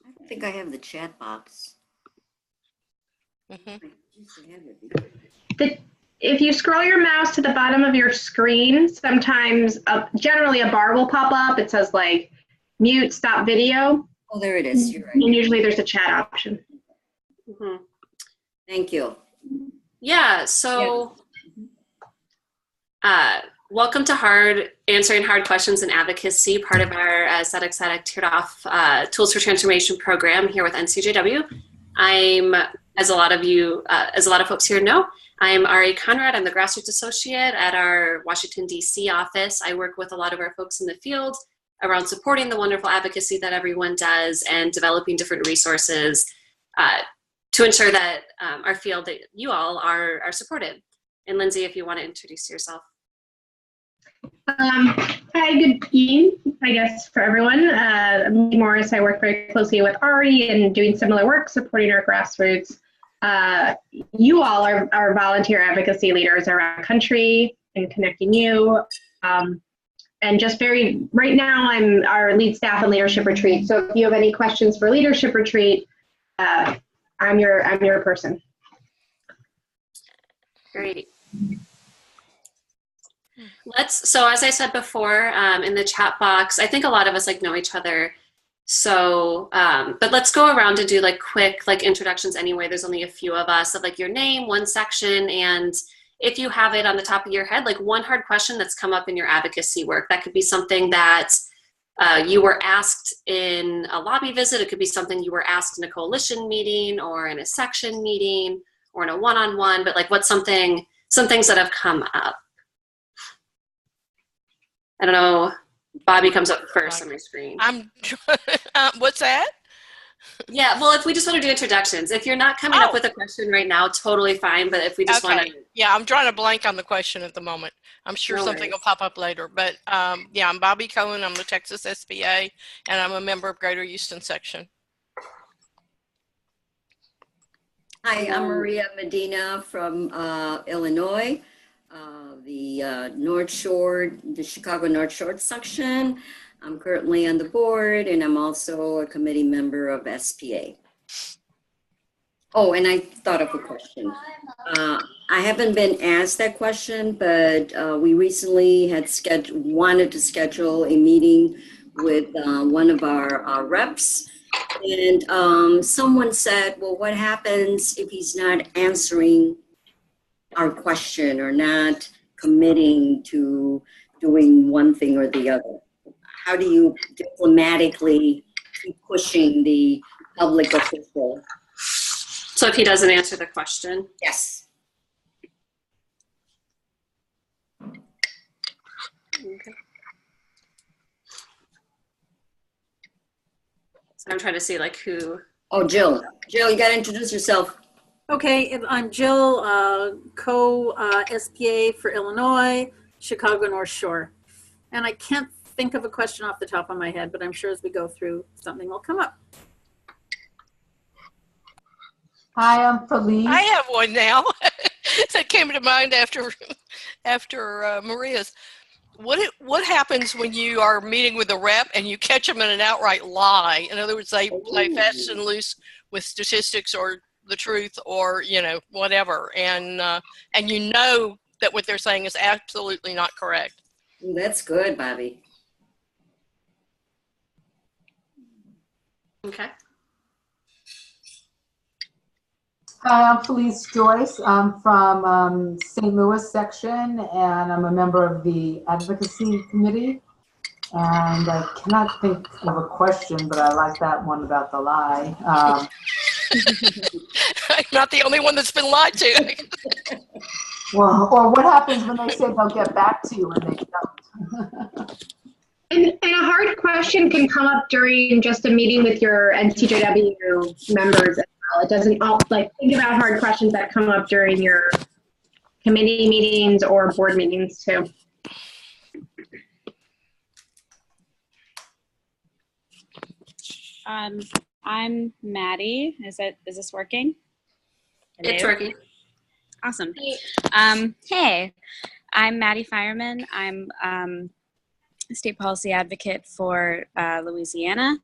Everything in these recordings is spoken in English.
I don't think I have the chat box. Mm-hmm. I used to have it before. If you scroll your mouse to the bottom of your screen, sometimes, generally a bar will pop up. It says like mute, stop video. Oh, there it is. You're right. And usually there's a chat option. Mm-hmm. Thank you. Yeah, so welcome to Answering Hard Questions in Advocacy, part of our Zedek tiered off Tools for Transformation program here with NCJW. I'm, as a lot of folks here know, I'm Ari Conrad. I'm the Grassroots Associate at our Washington, D.C. office. I work with a lot of our folks in the field around supporting the wonderful advocacy that everyone does and developing different resources to ensure that our field, that you all are supported. And Lindsay, if you want to introduce yourself. Hi, good evening, I guess, for everyone. I'm Lee Morris. I work very closely with Ari and doing similar work, supporting our grassroots. You all are our volunteer advocacy leaders around the country and connecting you. And just right now, I'm our lead staff and leadership retreat. So if you have any questions for leadership retreat, I'm your person. Great. So as I said before, in the chat box, I think a lot of us know each other. So, but let's go around and do quick introductions anyway. There's only a few of us of your name, one section, and if you have it on the top of your head, one hard question that's come up in your advocacy work. That could be something that you were asked in a lobby visit. It could be something you were asked in a coalition meeting or in a section meeting or in a one-on-one, but what's some things that have come up? I don't know. Bobby comes up first on my screen. What's that? Yeah, well, if we just want to do introductions. If you're not coming up with a question right now, totally fine. But if we just want to. Yeah, I'm drawing a blank on the question at the moment. I'm sure something will pop up later. But yeah, I'm Bobby Cohen. I'm the Texas SBA, and I'm a member of Greater Houston Section. Hi, I'm Maria Medina from Illinois, the North Shore, the Chicago North Shore section. I'm currently on the board, and I'm also a committee member of SPA. Oh, and I thought of a question. I haven't been asked that question, but we recently had wanted to schedule a meeting with one of our reps. And someone said, well, what happens if he's not answering our question or not committing to doing one thing or the other? How do you diplomatically keep pushing the public official? So if he doesn't answer the question? Yes. Okay. So I'm trying to see who. Oh, Jill. Jill, you got to introduce yourself. Okay, I'm Jill, co-SPA for Illinois, Chicago North Shore. And I can't think of a question off the top of my head, but I'm sure as we go through, something will come up. Hi, I'm Felice. I have one now that came to mind after Maria's. What happens when you are meeting with a rep and you catch them in an outright lie? In other words, they play fast and loose with statistics or the truth or whatever, and you know that what they're saying is absolutely not correct. That's good, Bobby. Okay. Hi, I'm Felice Joyce. I'm from St. Louis section, and I'm a member of the advocacy committee. And I cannot think of a question, but I like that one about the lie. I'm not the only one that's been lied to. Well, or what happens when they say they'll get back to you and they don't? And a hard question can come up during just a meeting with your NCJW members as well. It doesn't think about hard questions that come up during your committee meetings or board meetings too. I'm Maddie. Is this working? Hello? It's working. Awesome. Hey, I'm Maddie Fireman. I'm a state policy advocate for Louisiana.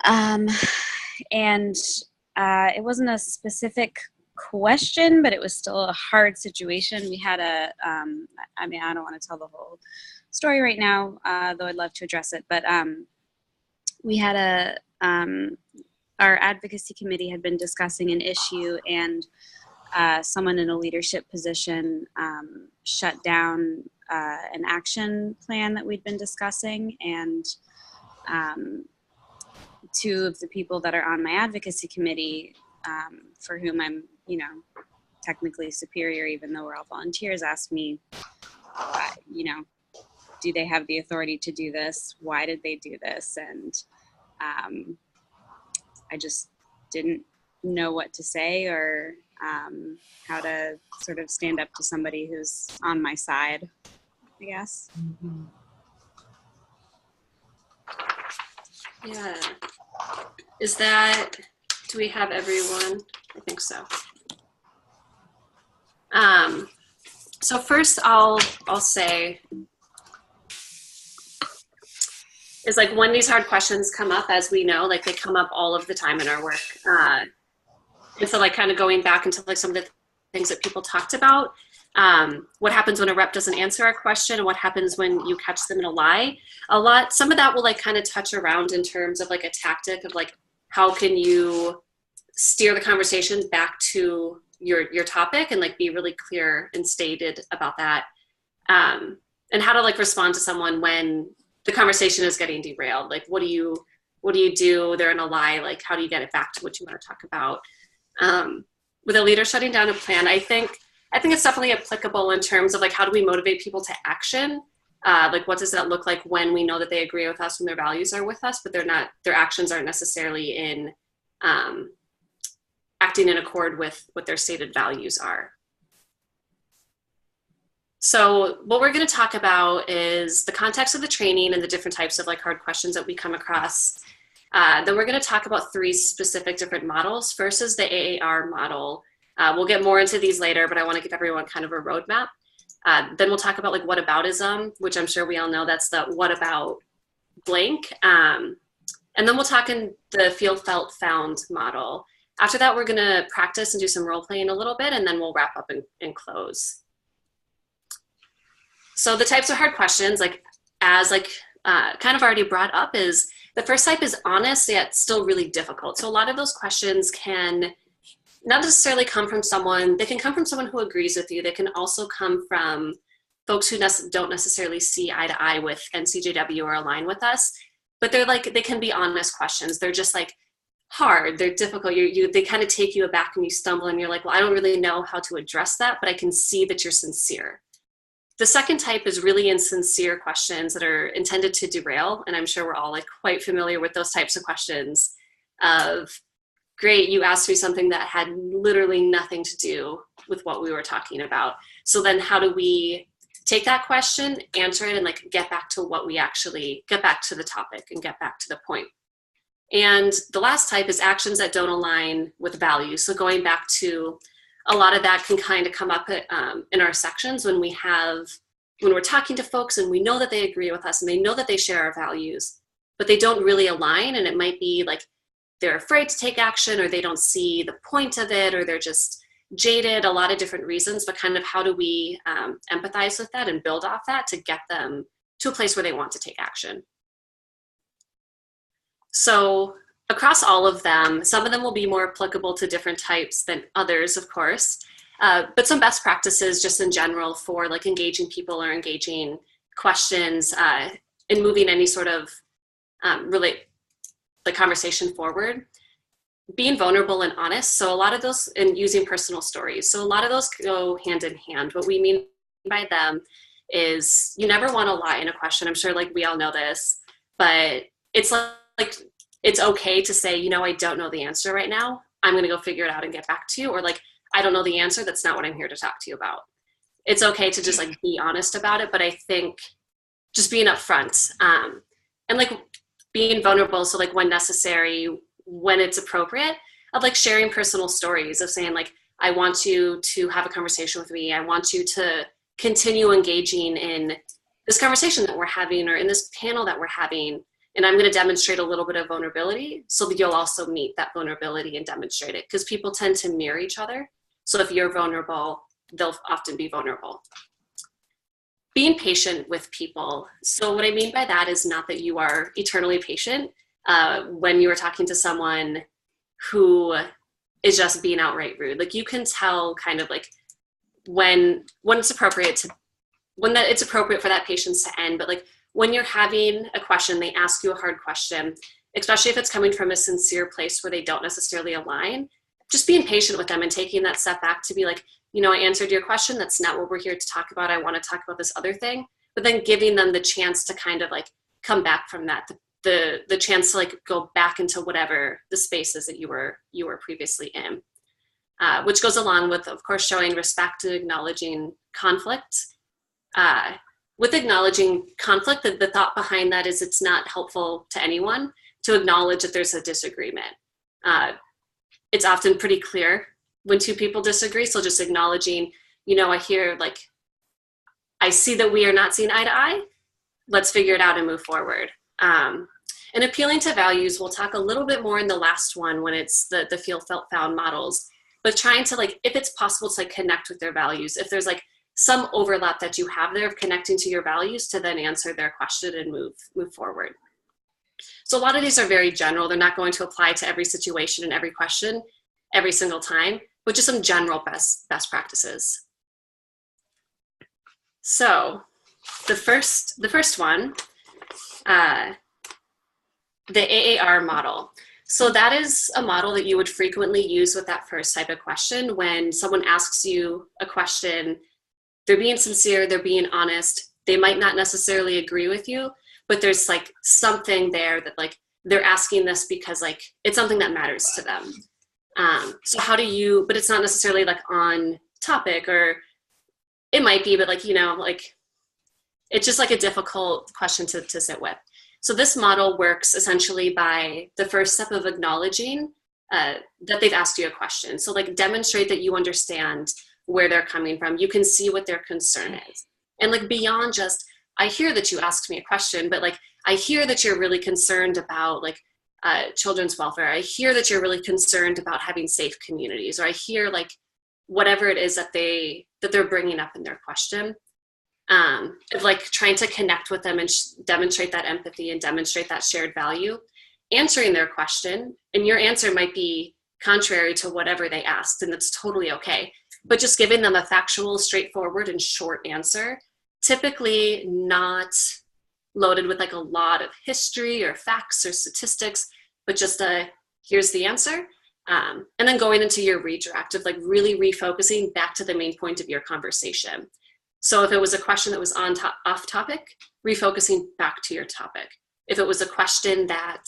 And it wasn't a specific question, but it was still a hard situation. We had I mean, I don't want to tell the whole story right now, though I'd love to address it, but we had our advocacy committee had been discussing an issue, and someone in a leadership position shut down an action plan that we'd been discussing, and two of the people that are on my advocacy committee, for whom I'm, technically superior, even though we're all volunteers, asked me, do they have the authority to do this? Why did they do this? And I just didn't know what to say or how to sort of stand up to somebody who's on my side, I guess. Mm-hmm. Yeah. Do we have everyone? I think so. So first I'll say is like when these hard questions come up, as we know, like they come up all of the time in our work. And so like kind of going back into like some of the things that people talked about, what happens when a rep doesn't answer our question and what happens when you catch them in a lie. Some of that will like kind of touch around in terms of like a tactic of like, how can you steer the conversation back to your topic and like be really clear and stated about that. And how to like respond to someone when the conversation is getting derailed. Like, what do you do? They're in a lie. Like, how do you get it back to what you want to talk about? With a leader shutting down a plan, I think it's definitely applicable in terms of like, how do we motivate people to action? Like, what does that look like when we know that they agree with us, when their values are with us, but their actions aren't necessarily in acting in accord with what their stated values are. So what we're going to talk about is the context of the training and the different types of like hard questions that we come across. Then we're going to talk about 3 specific different models. First is the AAR model. We'll get more into these later, but I want to give everyone kind of a roadmap. Then we'll talk about like whataboutism, which I'm sure we all know that's the what about blank. And then we'll talk in the feel, felt, found model. After that, we're going to practice and do some role playing a little bit, and then we'll wrap up and close. So the types of hard questions, like as like kind of already brought up, is the first type is honest yet still really difficult. So a lot of those questions can not necessarily come from someone, they can come from someone who agrees with you. They can also come from folks who don't necessarily see eye to eye with NCJW or align with us, but they're like, they can be honest questions. They're just like hard, they're difficult. They kind of take you aback and you stumble and you're like, well, I don't really know how to address that, but I can see that you're sincere. The second type is really insincere questions that are intended to derail. And I'm sure we're all like quite familiar with those types of questions of, great, you asked me something that had literally nothing to do with what we were talking about. So then how do we take that question, answer it, and like get back to get back to the topic and get back to the point. And the last type is actions that don't align with values. So going back to a lot of that can kind of come up in our sections when we're talking to folks and we know that they agree with us and they know that they share our values, but they don't really align. And it might be like they're afraid to take action, or they don't see the point of it, or they're just jaded, a lot of different reasons, but kind of how do we empathize with that and build off that to get them to a place where they want to take action. So across all of them, some of them will be more applicable to different types than others, of course, but some best practices just in general for like engaging people or engaging questions in moving any sort of really the conversation forward. Being vulnerable and honest. So a lot of those, and using personal stories. So a lot of those go hand in hand. What we mean by them is you never want to lie in a question. I'm sure like we all know this, but it's like it's okay to say, I don't know the answer right now. I'm going to go figure it out and get back to you. Or like, I don't know the answer. That's not what I'm here to talk to you about. It's okay to just like be honest about it. But I think just being upfront and like being vulnerable. So like when necessary, when it's appropriate, of like sharing personal stories of saying like, I want you to have a conversation with me. I want you to continue engaging in this conversation that we're having or in this panel that we're having. and I'm going to demonstrate a little bit of vulnerability so that you'll also meet that vulnerability and demonstrate it, because people tend to mirror each other. So if you're vulnerable, they'll often be vulnerable. Being patient with people. So what I mean by that is not that you are eternally patient when you are talking to someone who is just being outright rude. Like, you can tell kind of like when it's appropriate for that patience to end. But like, when you're having a question, they ask you a hard question, especially if it's coming from a sincere place where they don't necessarily align, just being patient with them and taking that step back to be like, you know, I answered your question. That's not what we're here to talk about. I want to talk about this other thing. But then giving them the chance to kind of like come back from that, the chance to like go back into whatever the spaces that you were previously in, which goes along with, of course, showing respect and acknowledging conflict. With acknowledging conflict, the thought behind that is it's not helpful to anyone to acknowledge that there's a disagreement. It's often pretty clear when two people disagree. So just acknowledging, you know, I see that we are not seeing eye to eye. Let's figure it out and move forward. And appealing to values, we'll talk a little bit more in the last one when it's the feel, felt, found models, but trying to like, if it's possible to like connect with their values, if there's like some overlap that you have there of connecting to your values, to then answer their question and move forward. So a lot of these are very general. They're not going to apply to every situation and every question every single time, but just some general best practices. So the first one, the AAR model. So that is a model that you would frequently use with that first type of question. When someone asks you a question, they're being sincere, they're being honest, they might not necessarily agree with you, but there's like something there that like they're asking this because like it's something that matters to them. So how do you, but it's not necessarily like on topic, or it might be, but like, you know, like it's just like a difficult question to sit with. So this model works essentially by the first step of acknowledging that they've asked you a question. So like demonstrate that you understand where they're coming from. You can see what their concern is. And like beyond just, I hear that you asked me a question, but like, I hear that you're really concerned about like children's welfare. I hear that you're really concerned about having safe communities, or I hear like whatever it is that they're bringing up in their question. Of like trying to connect with them and demonstrate that empathy and demonstrate that shared value, answering their question, and your answer might be contrary to whatever they asked, and that's totally okay. But just giving them a factual, straightforward, and short answer, typically not loaded with like a lot of history or facts or statistics, but just here's the answer. And then going into your redirect of like really refocusing back to the main point of your conversation. So if it was a question that was off topic, refocusing back to your topic. If it was a question that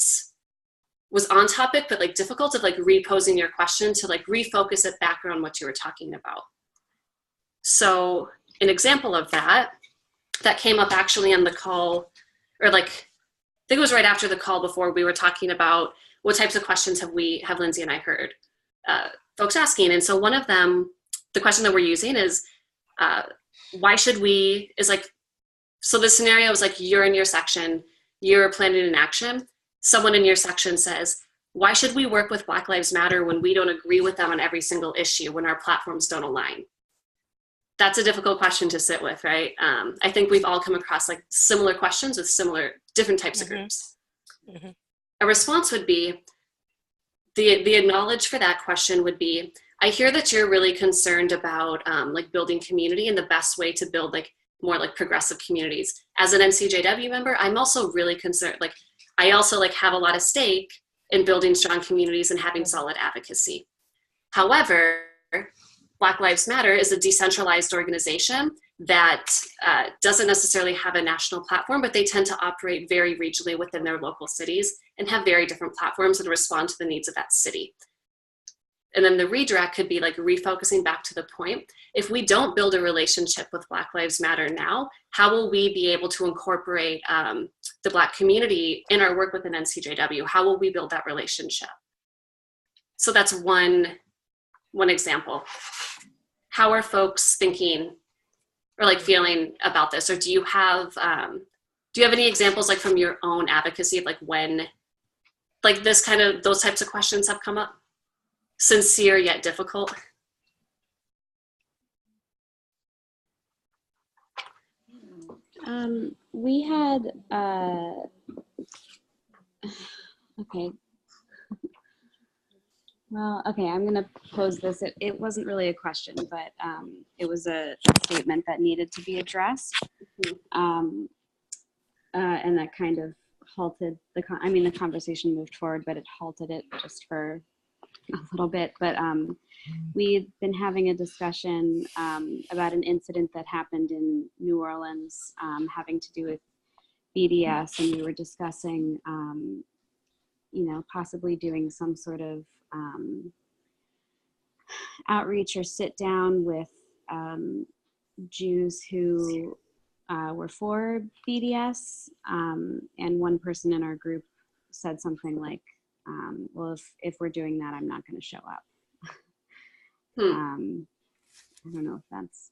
was on topic, but like difficult, of like reposing your question to like refocus it back around what you were talking about. So an example of that came up actually on the call, or like, I think it was right after the call before we were talking about what types of questions have Lindsay and I heard folks asking. And so one of them, the question that we're using is, why should we, is like, so the scenario is like, you're in your section, you're planning an action. Someone in your section says, why should we work with Black Lives Matter when we don't agree with them on every single issue, when our platforms don't align? That's a difficult question to sit with, right? I think we've all come across like similar questions with similar different types of groups. Mm-hmm. A response would be, the acknowledge for that question would be, I hear that you're really concerned about like building community, and the best way to build like more like progressive communities. As an NCJW member, I'm also really concerned, like I also like have a lot of stake in building strong communities and having solid advocacy. However, Black Lives Matter is a decentralized organization that doesn't necessarily have a national platform, but they tend to operate very regionally within their local cities and have very different platforms that respond to the needs of that city. And then the redirect could be like refocusing back to the point. If we don't build a relationship with Black Lives Matter now, how will we be able to incorporate the Black community in our work within NCJW? How will we build that relationship? So that's one example. How are folks thinking or like feeling about this? Or do you have do you have any examples like from your own advocacy of like when like those types of questions have come up? Sincere yet difficult. We had, okay. Well, okay, I'm gonna pose this. It wasn't really a question, but it was a statement that needed to be addressed. And that kind of halted the conversation moved forward, but it halted it just for a little bit. But we'd been having a discussion about an incident that happened in New Orleans having to do with BDS, and we were discussing, possibly doing some sort of outreach or sit down with Jews who were for BDS, and one person in our group said something like, well, if we're doing that, I'm not going to show up. I don't know if that's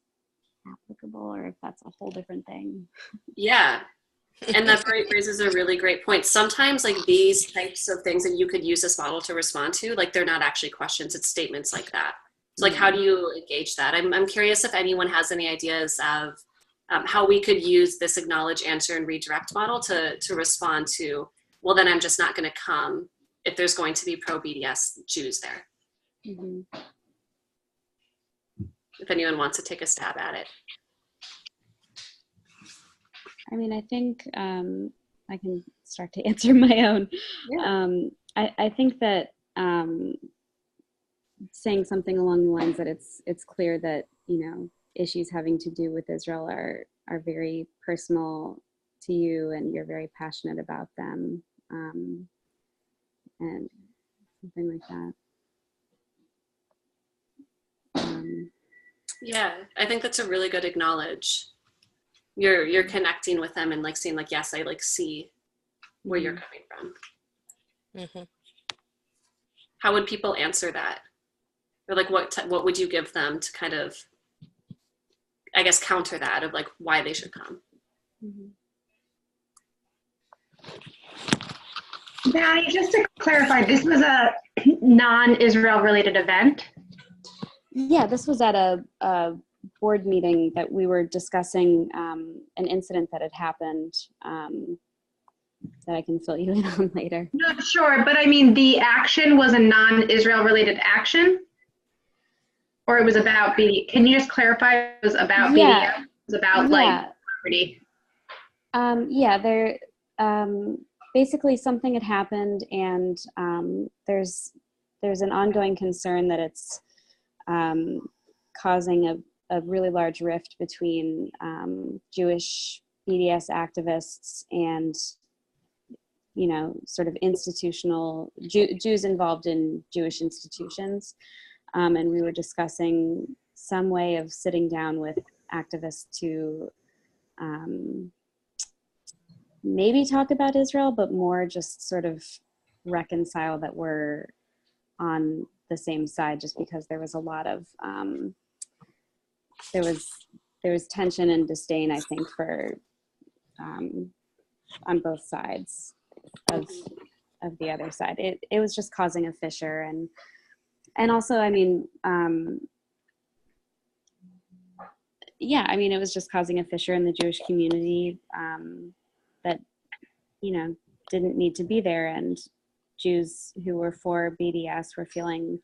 applicable or if that's a whole different thing. Yeah. And that raises a really great point. Sometimes like these types of things that you could use this model to respond to, like they're not actually questions, it's statements like that. So like, how do you engage that? I'm curious if anyone has any ideas of how we could use this acknowledge, answer, and redirect model to respond to, well, then I'm just not going to come if there's going to be pro-BDS Jews there. Mm-hmm. If anyone wants to take a stab at it. I mean, I think I can start to answer my own. Yeah. I think that saying something along the lines that it's clear that, issues having to do with Israel are very personal to you and you're very passionate about them, and something like that. Yeah, I think that's a really good acknowledge. You're connecting with them and like saying like, yes, I like see where you're coming from. Mm-hmm. How would people answer that? Or like what would you give them to kind of, I guess, counter that of like why they should come? Mm-hmm. Yeah, just to clarify, this was a non-Israel related event. Yeah, this was at a board meeting that we were discussing an incident that had happened that I can fill you in on later. No, sure, but I mean, the action was a non-Israel related action? Or it was about BDS? Can you just clarify it was about BDS? It was about like property? There basically something had happened, and there's an ongoing concern that it's causing a really large rift between Jewish BDS activists and, sort of institutional Jews involved in Jewish institutions. And we were discussing some way of sitting down with activists to maybe talk about Israel, but more just sort of reconcile that we're on the same side, just because there was a lot of there was tension and disdain, I think, for on both sides of the other side. It was just causing a fissure, and also, I mean, it was just causing a fissure in the Jewish community that didn't need to be there, and Jews who were for BDS were feeling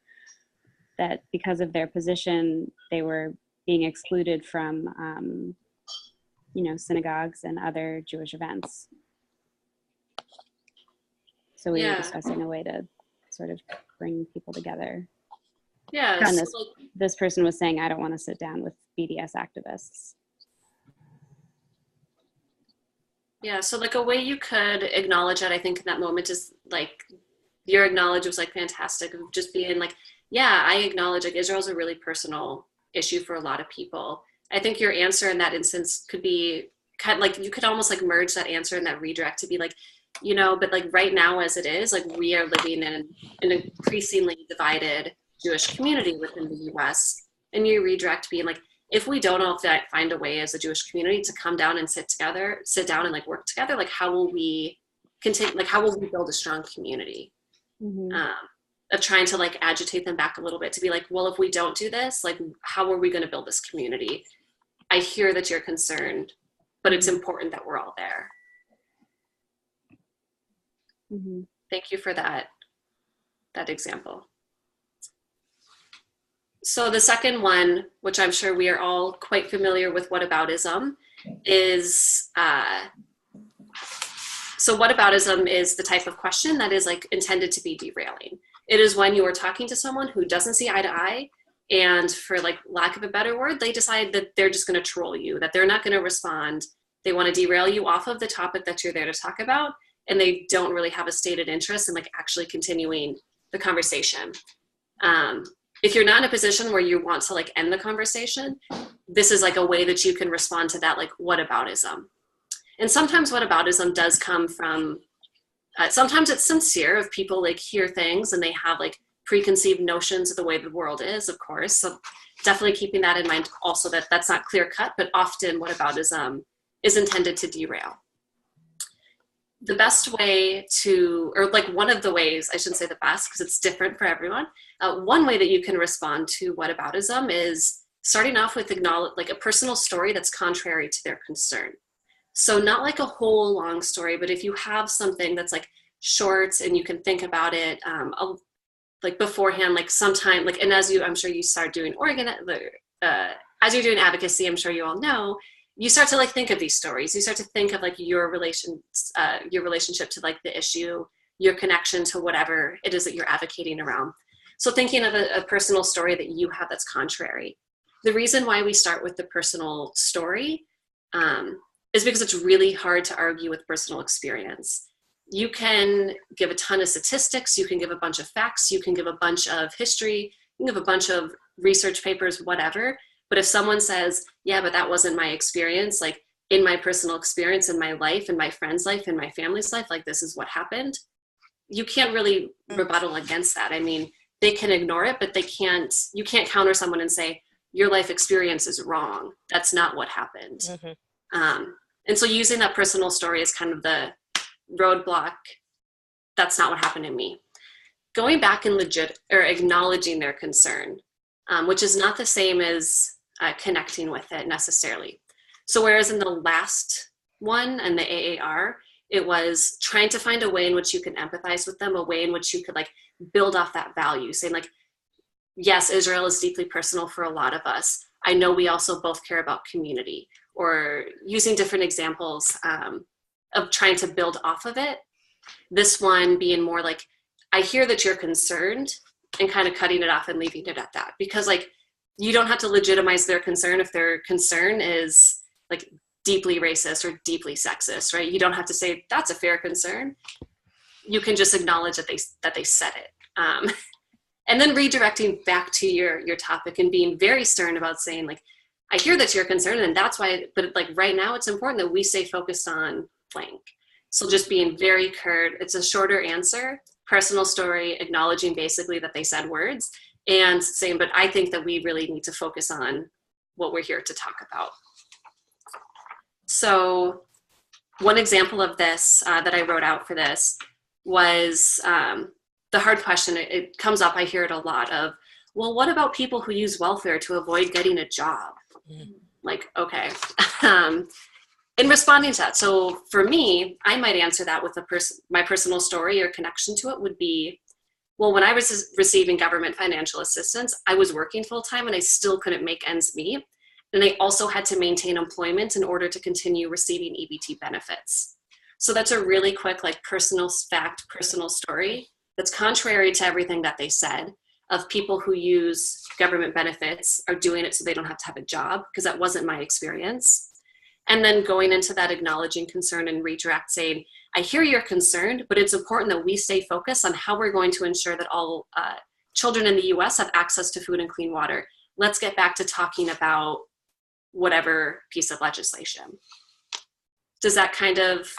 that because of their position, they were being excluded from, synagogues and other Jewish events. So we were discussing a way to sort of bring people together. Yeah. And this person was saying, I don't want to sit down with BDS activists. Yeah, so like a way you could acknowledge it, I think in that moment is like, your acknowledge was like fantastic of just being like, yeah, I acknowledge like Israel's a really personal issue for a lot of people. I think your answer in that instance could be kind of like, you could almost like merge that answer and that redirect to be like, but like right now as it is, like we are living in an increasingly divided Jewish community within the US, and you redirect being like, if we don't all find a way as a Jewish community to come down and sit down and like work together, like how will we continue, like how will we build a strong community? Of trying to like agitate them back a little bit to be like, well, if we don't do this, like how are we going to build this community? I hear that you're concerned, but it's important that we're all there. Thank you for that example. So the second one, which I'm sure we are all quite familiar with, whataboutism, is, so whataboutism is the type of question that is like intended to be derailing. It is when you are talking to someone who doesn't see eye to eye, and for like lack of a better word, they decide that they're just going to troll you, that they're not going to respond. They want to derail you off of the topic that you're there to talk about, and they don't really have a stated interest in like actually continuing the conversation. If you're not in a position where you want to like end the conversation, this is like a way that you can respond to that, like whataboutism. And sometimes whataboutism does come from, sometimes it's sincere, if people like hear things and they have like preconceived notions of the way the world is, of course. So definitely keeping that in mind also, that that's not clear cut, but often whataboutism is intended to derail. The best way to, or like one of the ways, I shouldn't say the best because it's different for everyone. One way that you can respond to whataboutism is starting off with like a personal story that's contrary to their concern. So not like a whole long story, but if you have something that's like short and you can think about it like beforehand, like sometime, like, and as you, I'm sure you start doing as you're doing advocacy, I'm sure you all know, you start to like think of these stories. You start to think of like your relationship to like the issue, your connection to whatever it is that you're advocating around. So thinking of a personal story that you have that's contrary. The reason why we start with the personal story is because it's really hard to argue with personal experience. You can give a ton of statistics, you can give a bunch of facts, you can give a bunch of history, you can give a bunch of research papers, whatever. But if someone says, yeah, but that wasn't my experience, like in my personal experience, in my life, in my friend's life, in my family's life, like this is what happened, you can't really rebuttal against that. I mean, they can ignore it, but you can't counter someone and say, your life experience is wrong. That's not what happened. And so using that personal story is kind of the roadblock. That's not what happened to me. Going back and acknowledging their concern, which is not the same as connecting with it necessarily. So whereas in the last one and the AAR, it was trying to find a way in which you can empathize with them, a way in which you could like build off that value, saying like, yes, Israel is deeply personal for a lot of us. I know we also both care about community, or using different examples of trying to build off of it. This one being more like, I hear that you're concerned, and kind of cutting it off and leaving it at that. Because like, you don't have to legitimize their concern if their concern is like deeply racist or deeply sexist, right? You don't have to say that's a fair concern. You can just acknowledge that they said it. And then redirecting back to your topic and being very stern about saying like, I hear that you're concerned and that's why, but like right now it's important that we stay focused on blank. So just being very curt, it's a shorter answer, personal story, acknowledging basically that they said words and saying, but I think that we really need to focus on what we're here to talk about. So one example of this that I wrote out for this was the hard question. It comes up, I hear it a lot of, well, what about people who use welfare to avoid getting a job? Like, okay. In responding to that, so for me, I might answer that with my personal story or connection to it would be, well, when I was receiving government financial assistance, I was working full time and I still couldn't make ends meet. And I also had to maintain employment in order to continue receiving EBT benefits. So that's a really quick, like personal fact, personal story that's contrary to everything that they said of people who use government benefits are doing it so they don't have to have a job, because that wasn't my experience. And then going into that acknowledging concern and redirect saying, I hear you're concerned, but it's important that we stay focused on how we're going to ensure that all children in the US have access to food and clean water. Let's get back to talking about whatever piece of legislation. Does that kind of,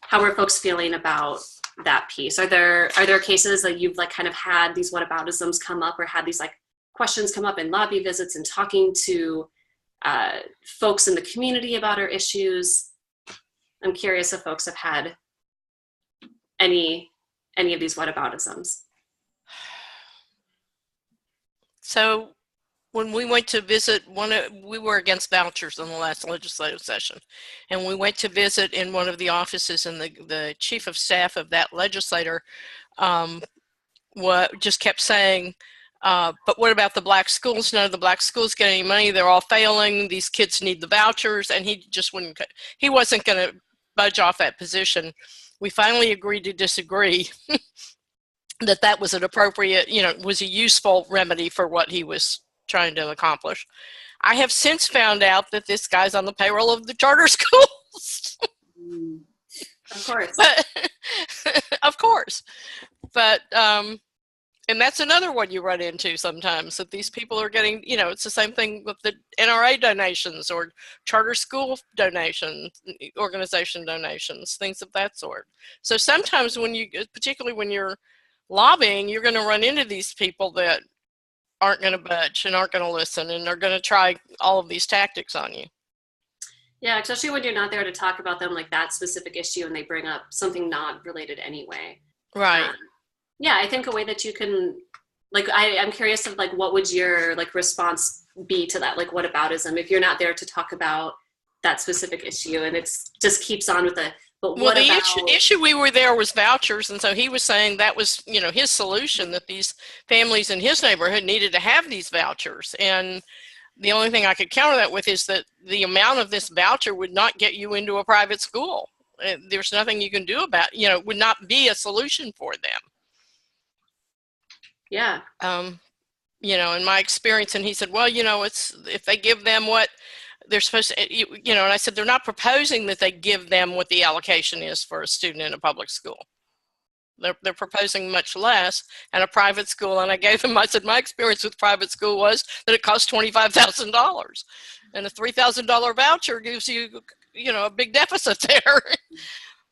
how are folks feeling about that piece? Are there cases that you've like kind of had these whataboutisms come up or had these like questions come up in lobby visits and talking to folks in the community about our issues. I'm curious if folks have had any of these whataboutisms. So when we went to visit we were against vouchers in the last legislative session, and we went to visit in one of the offices, and the chief of staff of that legislator just kept saying, but what about the black schools? None of the black schools get any money. They're all failing. These kids need the vouchers. And he just he wasn't going to budge off that position. We finally agreed to disagree that was an appropriate, was a useful remedy for what he was trying to accomplish. I have since found out that this guy's on the payroll of the charter schools. Of course. Of course. But, and that's another one you run into sometimes, that these people are getting, it's the same thing with the NRA donations or charter school donations, organization donations, things of that sort. So sometimes particularly when you're lobbying, you're going to run into these people that aren't going to budge and aren't going to listen and are going to try all of these tactics on you. Yeah, especially when you're not there to talk about them, like that specific issue, and they bring up something not related anyway. Right. Yeah, I think a way that you can, I'm curious of what would your response be to that? Whataboutism, if you're not there to talk about that specific issue, and it's just keeps on with the, but what about? The issue we were there was vouchers, and so he was saying that was, his solution, that these families in his neighborhood needed to have these vouchers. And the only thing I could counter that with is that the amount of this voucher would not get you into a private school. There's nothing you can do about, would not be a solution for them. Yeah. In my experience, and he said, well, it's, if they give them what they're supposed to, and I said, they're not proposing that they give them what the allocation is for a student in a public school. They're proposing much less, and a private school. And I said, my experience with private school was that it costs $25,000, and a $3,000 voucher gives you, a big deficit there.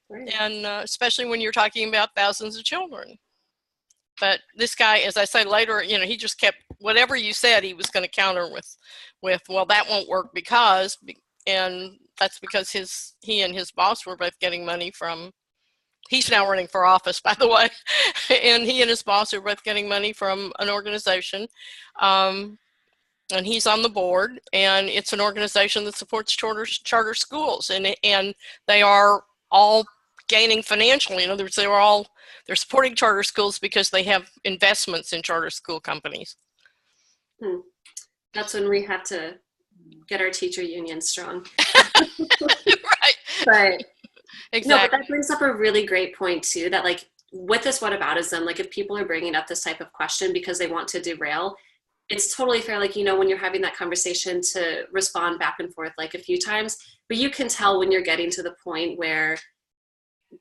Right. And especially when you're talking about thousands of children. But this guy, as I say later, he just kept, whatever you said, he was going to counter with, well, that won't work because, and that's because he and his boss were both getting money from, he's now running for office, by the way, and he and his boss are both getting money from an organization, and he's on the board, and it's an organization that supports charter schools, and they are all gaining financially. In other words, they're supporting charter schools because they have investments in charter school companies. That's when we have to get our teacher union strong. Right. But exactly. No, but that brings up a really great point too, that with this whataboutism, if people are bringing up this type of question because they want to derail, it's totally fair, when you're having that conversation, to respond back and forth a few times, but you can tell when you're getting to the point where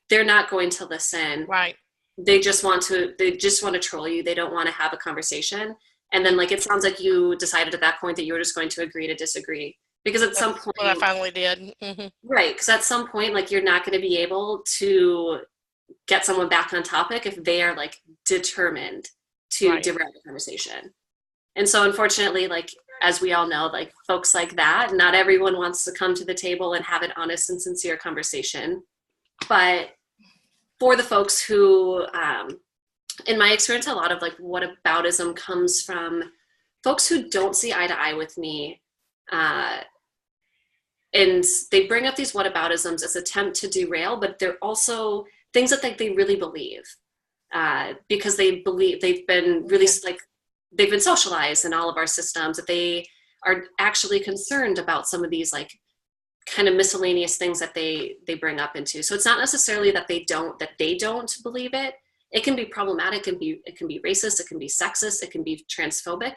they're not going to listen. Right. They just want to troll you. They don't want to have a conversation. And then it sounds like you decided at that point that you were just going to agree to disagree, because at some point, what I finally did. Mm-hmm. Right. Because at some point, you're not going to be able to get someone back on topic if they are determined to derail the conversation. And so unfortunately, as we all know, folks like that, not everyone wants to come to the table and have an honest and sincere conversation. But for the folks who, in my experience, a lot of whataboutism comes from folks who don't see eye to eye with me. And they bring up these whataboutisms as attempt to derail, but they're also things that they really believe, because they believe they've been really they've been socialized in all of our systems, that they are actually concerned about some of these kind of miscellaneous things that they bring up into. So it's not necessarily that they don't believe it. It can be problematic, it can be racist, it can be sexist, it can be transphobic,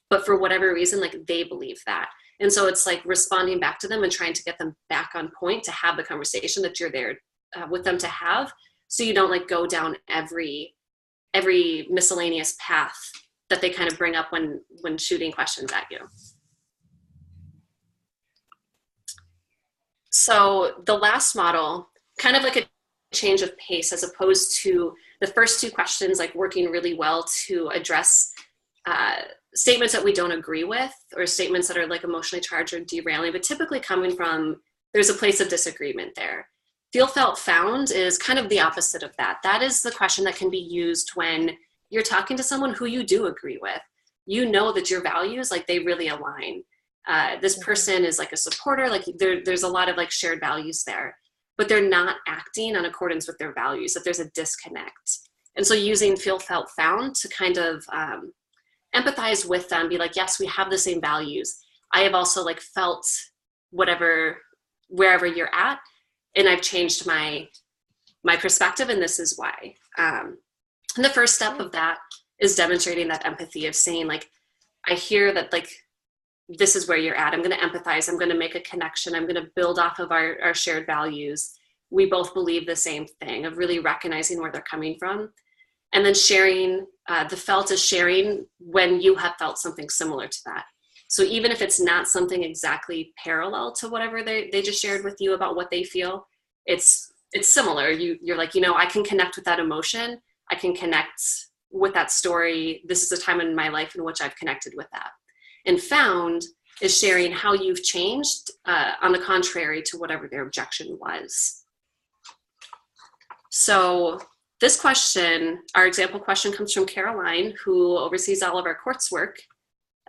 but for whatever reason, they believe that. And so it's responding back to them and trying to get them back on point to have the conversation that you're there with them to have, so you don't go down every miscellaneous path that they kind of bring up when shooting questions at you. So the last model, kind of a change of pace, as opposed to the first two questions, working really well to address statements that we don't agree with, or statements that are like emotionally charged or derailing, but typically coming from, there's a place of disagreement there. Feel, felt, found is kind of the opposite of that. That is the question that can be used when you're talking to someone who you do agree with. You know that your values, like, they really align. This person is like a supporter, like there's a lot of like shared values there, but they're not acting in accordance with their values, that there's a disconnect. And so using feel, felt, found to kind of empathize with them, be like, yes, we have the same values. I have also like felt whatever, wherever you're at, and I've changed my perspective, and this is why. And the first step of that is demonstrating that empathy, of saying like, I hear that, like, this is where you're at. I'm going to empathize. I'm going to make a connection. I'm going to build off of our shared values. We both believe the same thing, of really recognizing where they're coming from. And then sharing, the felt is sharing when you have felt something similar to that. So even if it's not something exactly parallel to whatever they just shared with you about what they feel, it's similar. You're like, you know, I can connect with that emotion. I can connect with that story. This is a time in my life in which I've connected with that. And found is sharing how you've changed on the contrary to whatever their objection was. So this question, our example question, comes from Caroline, who oversees all of our courts work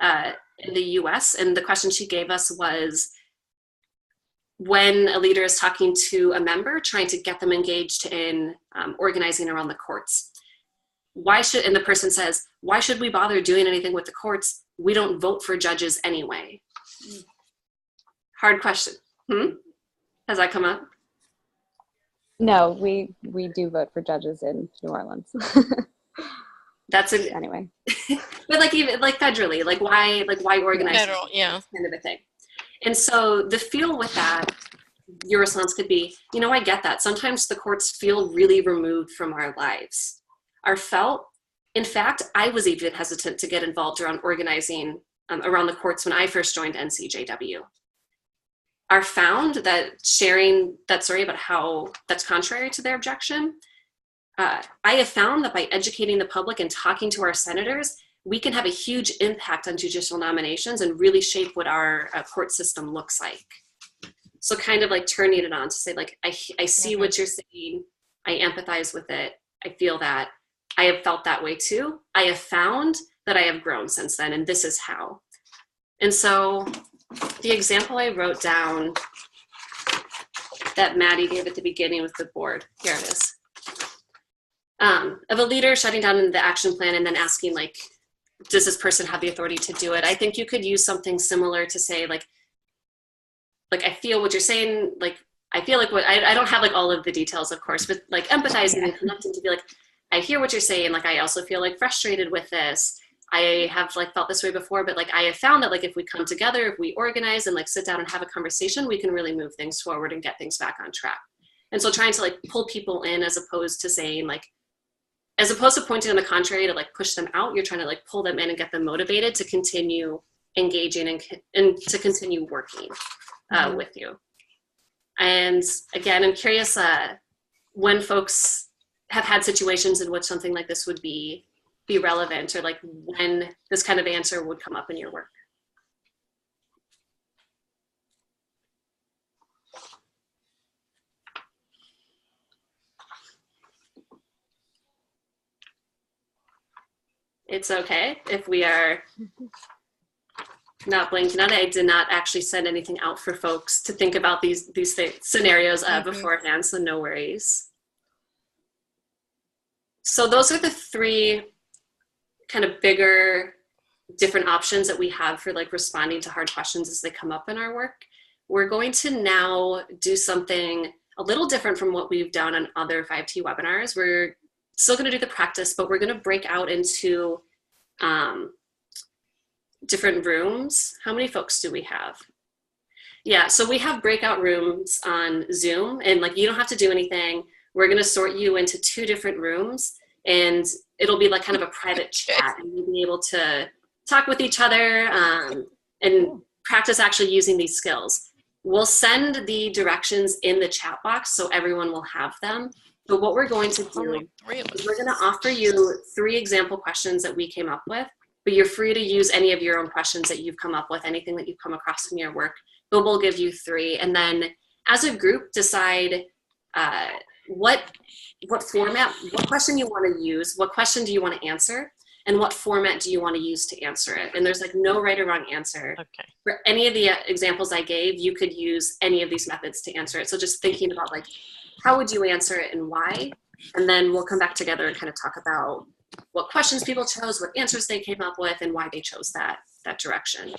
in the US. And the question she gave us was, when a leader is talking to a member, trying to get them engaged in organizing around the courts, and the person says, why should we bother doing anything with the courts? We don't vote for judges anyway. Hard question. Has that come up? No, we do vote for judges in New Orleans. That's it. Anyway. But like, even like federally, like why organize Federal, yeah. kind of a thing. And so the feel with that, your response could be, you know, I get that. Sometimes the courts feel really removed from our lives. Our felt, in fact, I was even hesitant to get involved around organizing around the courts when I first joined NCJW. Our found, that sharing that story about how that's contrary to their objection, I have found that by educating the public and talking to our senators, we can have a huge impact on judicial nominations and really shape what our court system looks like. So kind of like turning it on to say, like, I see what you're saying. I empathize with it. I feel that. I have felt that way too. I have found that I have grown since then, and this is how. And so the example I wrote down that Maddie gave at the beginning with the board, here it is, of a leader shutting down the action plan and then asking, like, does this person have the authority to do it? I think you could use something similar to say, like I feel what you're saying, like, I feel like what, I don't have like all of the details, of course, but like empathizing and connecting to be like, I hear what you're saying. Like, I also feel like frustrated with this. I have like felt this way before, but like, I have found that like, if we come together, if we organize and like sit down and have a conversation, we can really move things forward and get things back on track. And so trying to like pull people in, as opposed to saying like, as opposed to pointing on the contrary to like push them out, you're trying to like pull them in and get them motivated to continue engaging and to continue working with you. And again, I'm curious when folks have had situations in which something like this would be relevant, or like when this kind of answer would come up in your work. It's okay if we are not blanking on it. I did not actually send anything out for folks to think about these scenarios beforehand, so no worries. So those are the three kind of bigger different options that we have for like responding to hard questions as they come up in our work. We're going to now do something a little different from what we've done on other 5T webinars. We're still going to do the practice, but we're going to break out into different rooms. How many folks do we have? Yeah, so we have breakout rooms on Zoom, and like, you don't have to do anything. We're going to sort you into 2 different rooms, and it'll be like kind of a private chat, and you'll be able to talk with each other and practice actually using these skills. We'll send the directions in the chat box so everyone will have them. But what we're going to do is we're going to offer you 3 example questions that we came up with, but you're free to use any of your own questions that you've come up with, anything that you've come across in your work. But we'll give you 3. And then as a group, decide what format, what question you want to use, what question do you want to answer, and what format do you want to use to answer it. And there's like no right or wrong answer. Okay. For any of the examples I gave, you could use any of these methods to answer it. So just thinking about like, how would you answer it and why? And then we'll come back together and kind of talk about what questions people chose, what answers they came up with, and why they chose that direction.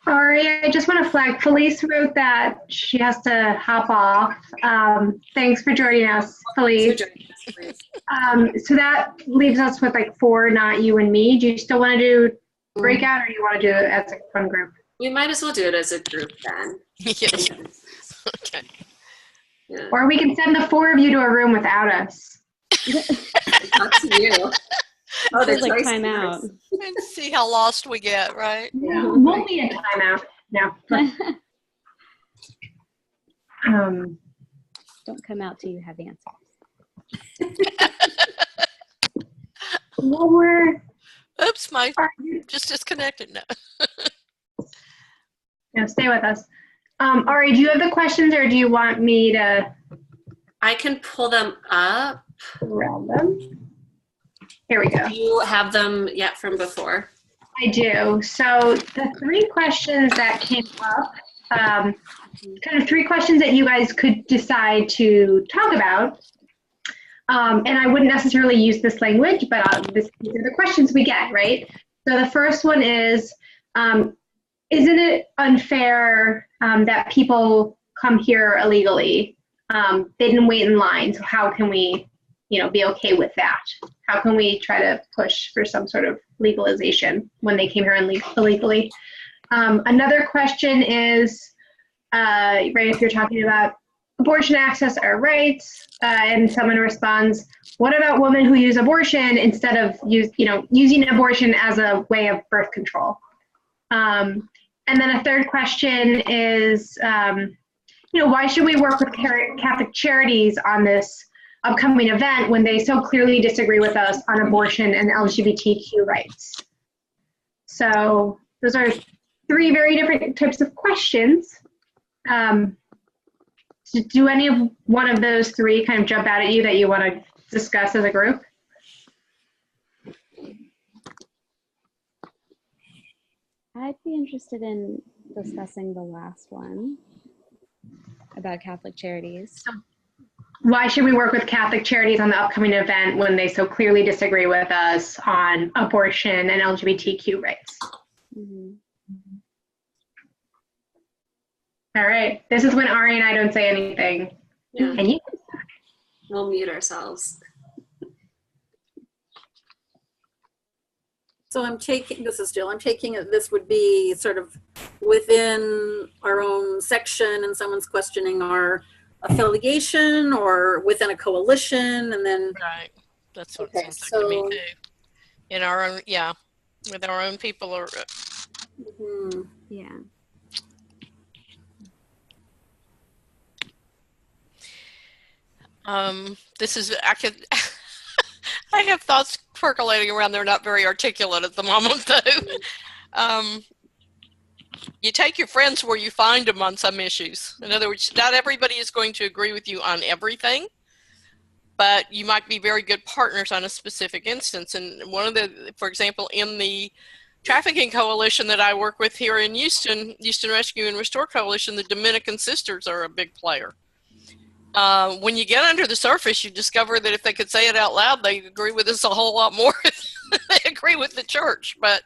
Ari, I just want to flag, Felice wrote that she has to hop off. Thanks for joining us, Felice. So that leaves us with like 4, not you and me. Do you still want to do breakout, or you want to do it as a fun group? We might as well do it as a group then. Yes. Okay. Yeah. Or we can send the 4 of you to a room without us. Up to you. Oh, Feels like timeout. And see how lost we get, right? Yeah. We'll need a timeout. No. Don't come out till you have answers. Well, we're Oops, just disconnected now. no, stay with us. Ari, do you have the questions, or do you want me to I can pull them up. grab them? Here we go. Do you have them yet from before? I do. So the 3 questions that came up, kind of 3 questions that you guys could decide to talk about. And I wouldn't necessarily use this language, but these are the questions we get, right? So the first one is, isn't it unfair that people come here illegally? They didn't wait in line, so how can we, be okay with that? How can we try to push for some sort of legalization when they came here illegally? Another question is, right, if you're talking about abortion access or rights, and someone responds, what about women who use abortion instead of using abortion as a way of birth control? And then a third question is, why should we work with Catholic Charities on this upcoming event when they so clearly disagree with us on abortion and LGBTQ rights? So those are 3 very different types of questions. Do any of one of those 3 kind of jump out at you that you want to discuss as a group? I'd be interested in discussing the last one about Catholic Charities. Why should we work with Catholic Charities on the upcoming event when they so clearly disagree with us on abortion and LGBTQ rights? Mm-hmm. All right. This is when Ari and I don't say anything. Yeah. And you? We'll mute ourselves. So I'm taking, this is Jill, I'm taking it, this would be sort of within our own section and someone's questioning our affiliation or within a coalition, and then. Right. That's what Okay, it seems like to me so- too. In our own, yeah, with our own people or. Mhm. Yeah. This is, I have thoughts percolating around. They're not very articulate at the moment, though. You take your friends where you find them on some issues. In other words, not everybody is going to agree with you on everything, but you might be very good partners on a specific instance. And one of the, for example, in the trafficking coalition that I work with here in Houston Rescue and Restore Coalition, the Dominican Sisters are a big player. When you get under the surface, you discover that if they could say it out loud, they agree with us a whole lot more than they agree with the church. But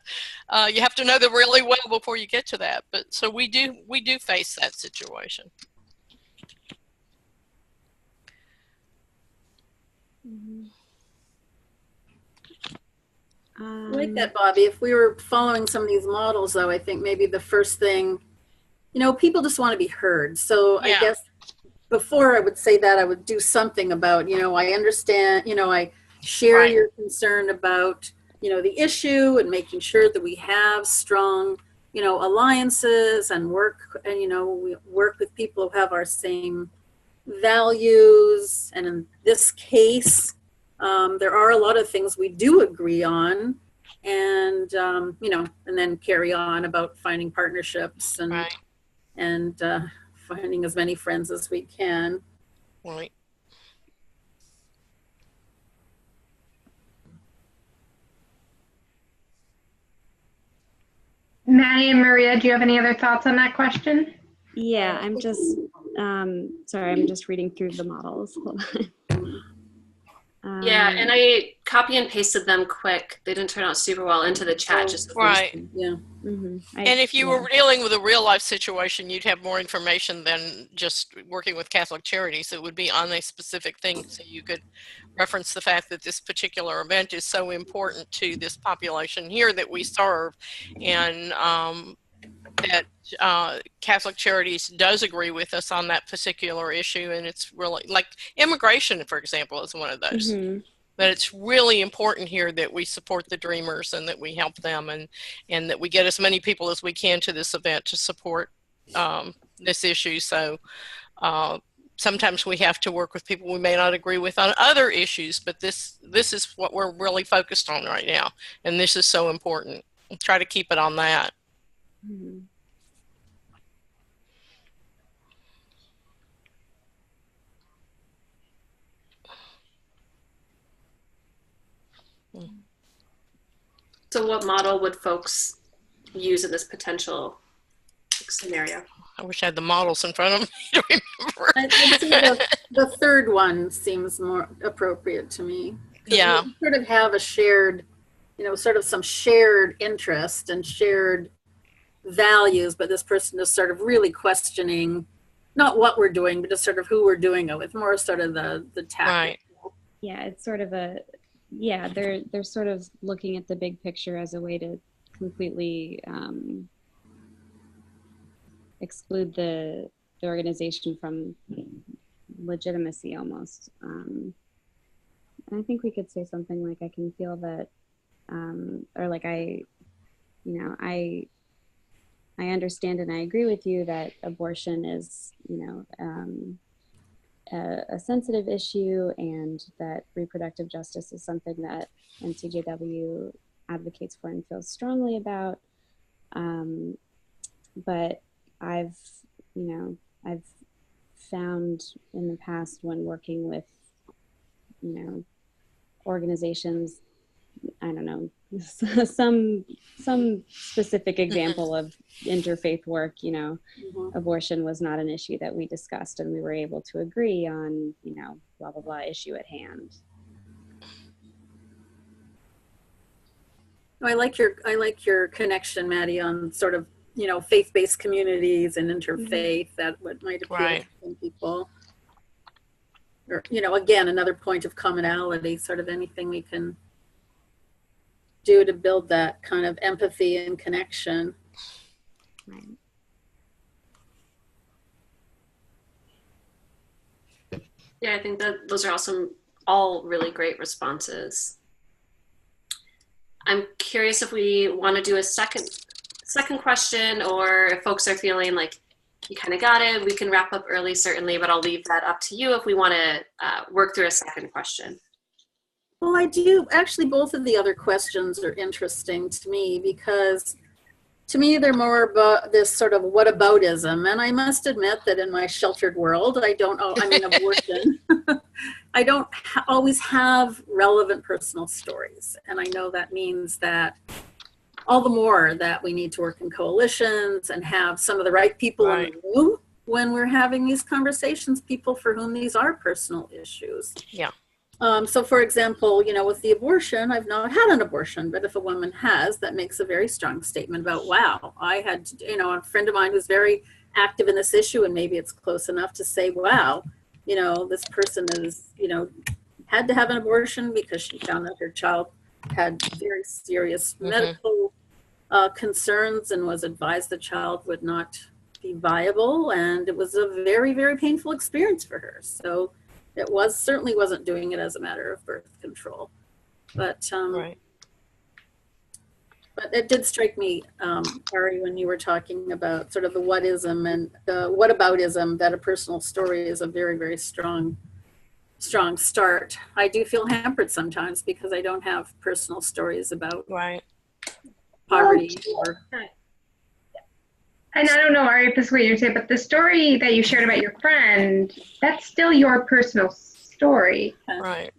you have to know them really well before you get to that. But so we do face that situation. Mm-hmm. I like that, Bobby. If we were following some of these models, though, I think maybe the first thing, people just want to be heard. So Yeah. I guess before I would say that, I would do something about, I understand, I share Right. your concern about, the issue and making sure that we have strong, alliances and work, and, we work with people who have our same values. And in this case, there are a lot of things we do agree on, and you know, and then carry on about finding partnerships and Right. and finding as many friends as we can. Right. Maddie and Maria, do you have any other thoughts on that question? Yeah, I'm just, sorry, I'm just reading through the models. Hold on. Yeah, and I copy and pasted them quick. They didn't turn out super well into the chat. Just Right. Yeah. And if you were dealing with a real life situation, you'd have more information than just working with Catholic Charities. It would be on a specific thing, so you could reference the fact that this particular event is so important to this population here that we serve, and that Catholic Charities does agree with us on that particular issue. And it's really, like immigration, for example, is one of those. That it's really important here that we support the Dreamers and that we help them, and that we get as many people as we can to this event to support this issue. So sometimes we have to work with people we may not agree with on other issues, but this is what we're really focused on right now, and this is so important. We'll try to keep it on that. So what model would folks use in this potential scenario? I wish I had the models in front of me to remember. I'd say the third one seems more appropriate to me. Yeah. We sort of have a shared, you know, sort of some shared interest and shared values, but this person is sort of really questioning not what we're doing, but just sort of who we're doing it with, more sort of the tactic. Right. Yeah, it's sort of a, yeah, they're sort of looking at the big picture as a way to completely exclude the organization from legitimacy almost. And I think we could say something like, I can feel that, or like I understand and I agree with you that abortion is, a sensitive issue, and that reproductive justice is something that NCJW advocates for and feels strongly about. But I've found in the past when working with, organizations, I don't know, some specific example of interfaith work, abortion was not an issue that we discussed, and we were able to agree on, blah, blah, blah issue at hand. I like your connection, Maddie, on sort of, faith-based communities and interfaith, that what might appeal to some people. Or, again, another point of commonality, sort of anything we can do to build that kind of empathy and connection. Right. Yeah, I think that those are all really great responses. I'm curious if we want to do a second question, or if folks are feeling like you kind of got it. We can wrap up early, certainly, but I'll leave that up to you if we want to work through a second question. Well, I do. Actually, both of the other questions are interesting to me, because to me, they're more about this sort of whataboutism. And I must admit that in my sheltered world, abortion, I don't always have relevant personal stories. And I know that means that all the more that we need to work in coalitions and have some of the right people in the room when we're having these conversations, people for whom these are personal issues. Yeah. So for example, with the abortion, I've not had an abortion, but if a woman has, that makes a very strong statement about, wow, I had, a friend of mine who's very active in this issue, and maybe it's close enough to say, wow, this person is, had to have an abortion because she found that her child had very serious medical concerns and was advised the child would not be viable. And it was a very, very painful experience for her. So it certainly wasn't doing it as a matter of birth control. But but it did strike me, Ari, when you were talking about sort of the whatism and the whataboutism, that a personal story is a very, very strong start. I do feel hampered sometimes because I don't have personal stories about poverty or. And I don't know, Ari, if this is what you're saying, but the story that you shared about your friend, that's still your personal story. Right.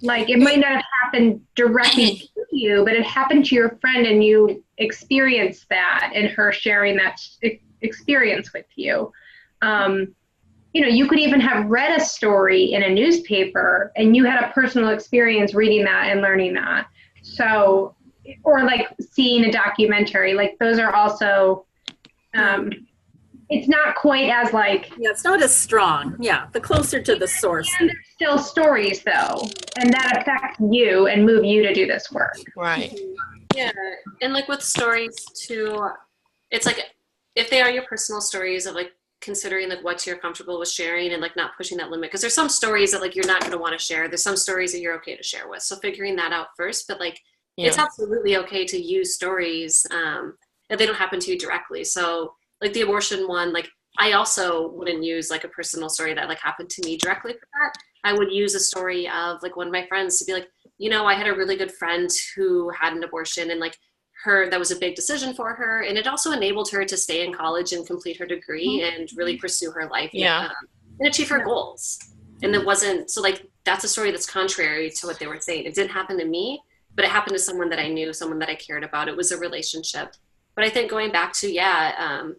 Like, it might not have happened directly to you, but it happened to your friend and you experienced that and her sharing that experience with you. You know, you could even have read a story in a newspaper and you had a personal experience reading that and learning that. So, or like seeing a documentary, like those are also, it's not quite as like. Yeah, it's not as strong. Yeah, the closer to the source. And there's still stories though, and that affect you and move you to do this work. Right. Yeah, and like with stories too, it's like if they are your personal stories of like considering like what you're comfortable with sharing and like not pushing that limit, because there's some stories that like you're not going to want to share. There's some stories that you're okay to share with. So figuring that out first, but like it's absolutely okay to use stories if they don't happen to you directly. So like the abortion one, like I also wouldn't use like a personal story that like happened to me directly for that. I would use a story of like one of my friends to be like, you know, I had a really good friend who had an abortion and like that was a big decision for her. And it also enabled her to stay in college and complete her degree and really pursue her life and achieve her goals. And it wasn't, so like, that's a story that's contrary to what they were saying. It didn't happen to me, but it happened to someone that I knew, someone that I cared about. It was a relationship. But I think going back to,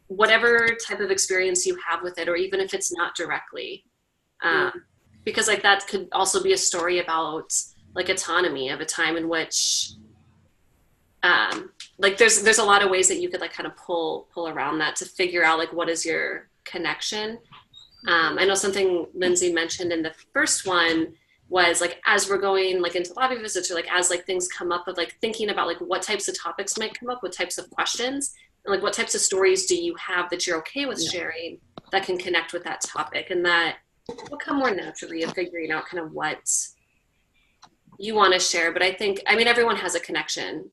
whatever type of experience you have with it, or even if it's not directly, because like that could also be a story about like autonomy of a time in which, like there's a lot of ways that you could like kind of pull around that to figure out like what is your connection. I know something Lindsay mentioned in the first one was like as we're going like into lobby visits or like as like things come up of like thinking about like what types of topics might come up, what types of questions, and like what types of stories do you have that you're okay with sharing that can connect with that topic, and that will come more naturally of figuring out kind of what you want to share. But I think, I mean, everyone has a connection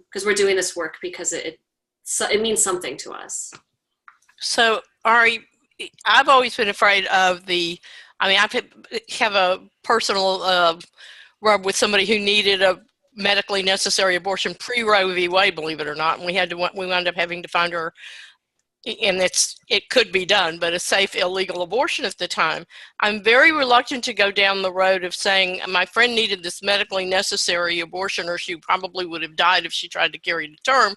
because we're doing this work because it means something to us. So Ari, I've always been afraid of I have a personal rub with somebody who needed a medically necessary abortion pre-Roe v. Wade, believe it or not, and we wound up having to find her, and it could be done, but a safe illegal abortion at the time. I'm very reluctant to go down the road of saying my friend needed this medically necessary abortion, or she probably would have died if she tried to carry to term,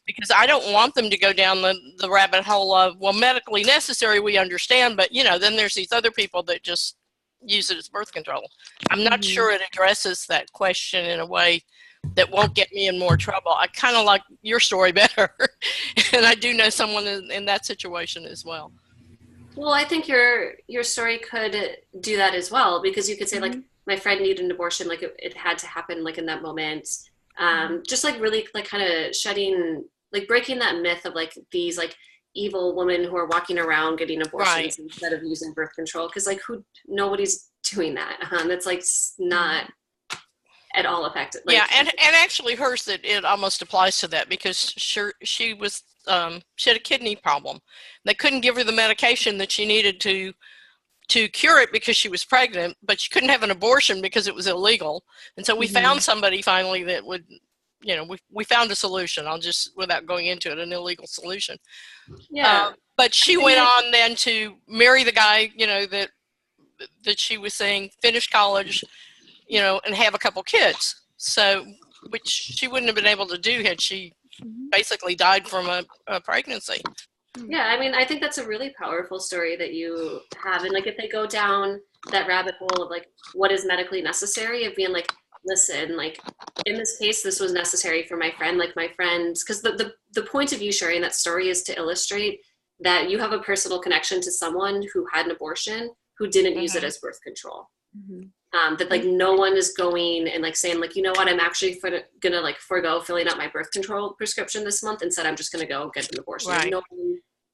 because I don't want them to go down the rabbit hole of, well, medically necessary, we understand, but you know, then there's these other people that just use it as birth control. I'm not sure it addresses that question in a way that won't get me in more trouble. I kind of like your story better. And I do know someone in that situation as well. Well, I think your story could do that as well, because you could say like, my friend needed an abortion, like it had to happen like in that moment. Just like really like kind of shedding, like breaking that myth of like these like evil women who are walking around getting abortions instead of using birth control. Cause like nobody's doing that. That's like not at all effective. Like, and actually hers, that it almost applies to that, because she had a kidney problem. They couldn't give her the medication that she needed to cure it because she was pregnant, but she couldn't have an abortion because it was illegal. And so we found somebody finally that would, you know, we found a solution. I'll just, without going into it, an illegal solution. Yeah. But she went on then to marry the guy, you know, that she was saying, finish college, you know, and have a couple kids. So, which she wouldn't have been able to do had she basically died from a pregnancy. Yeah, I mean, I think that's a really powerful story that you have. And like, if they go down that rabbit hole of like, what is medically necessary, of being like, listen, like in this case, this was necessary for my friend, like my friends, because the point of you sharing that story is to illustrate that you have a personal connection to someone who had an abortion, who didn't use it as birth control. That like no one is going and like saying like, you know what, I'm actually gonna like forego filling out my birth control prescription this month. Instead, I'm just gonna go get an abortion. Right.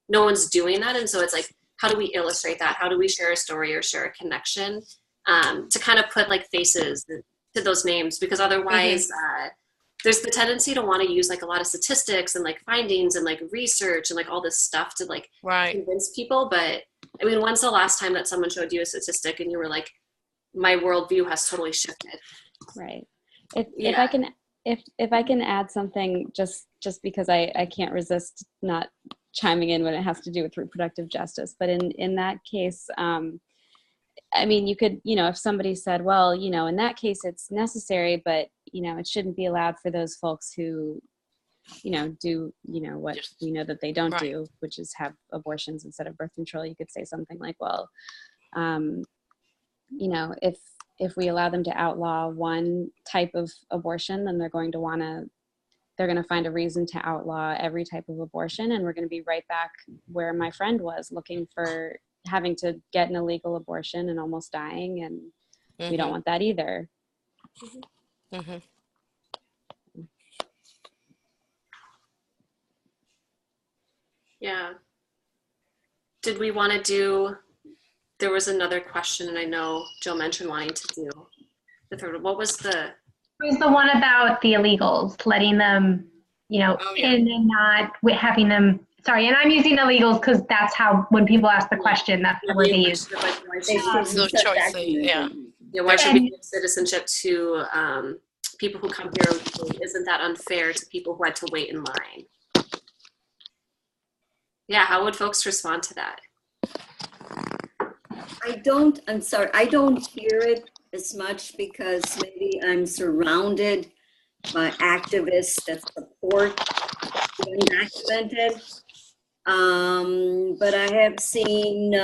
No one's doing that. And so it's like, how do we illustrate that? How do we share a story or share a connection to kind of put like faces to those names? Because otherwise there's the tendency to want to use like a lot of statistics and like findings and like research and like all this stuff to like convince people. But I mean, when's the last time that someone showed you a statistic and you were like, my worldview has totally shifted? Right. If if I can add something, just because I can't resist not chiming in when it has to do with reproductive justice, but in that case, I mean, you could, if somebody said, well, in that case it's necessary, but it shouldn't be allowed for those folks who do what we know that they don't Right. do, which is have abortions instead of birth control. You could say something like, well, if we allow them to outlaw one type of abortion, then they're going to find a reason to outlaw every type of abortion, and we're going to be right back where my friend was, looking for having to get an illegal abortion and almost dying, and we don't want that either. Mm-hmm. Yeah. Did we want to do, there was another question, and I know Jill mentioned wanting to do the third. What was the? It was the one about the illegals, letting them, in and not having them. Sorry, and I'm using illegals because that's how, when people ask the question, that's the word they use. No choice. Yeah. Yeah, why should we give citizenship to people who come here? Isn't that unfair to people who had to wait in line? Yeah, how would folks respond to that? I'm sorry, I don't hear it as much because maybe I'm surrounded by activists that support the undocumented. But I have seen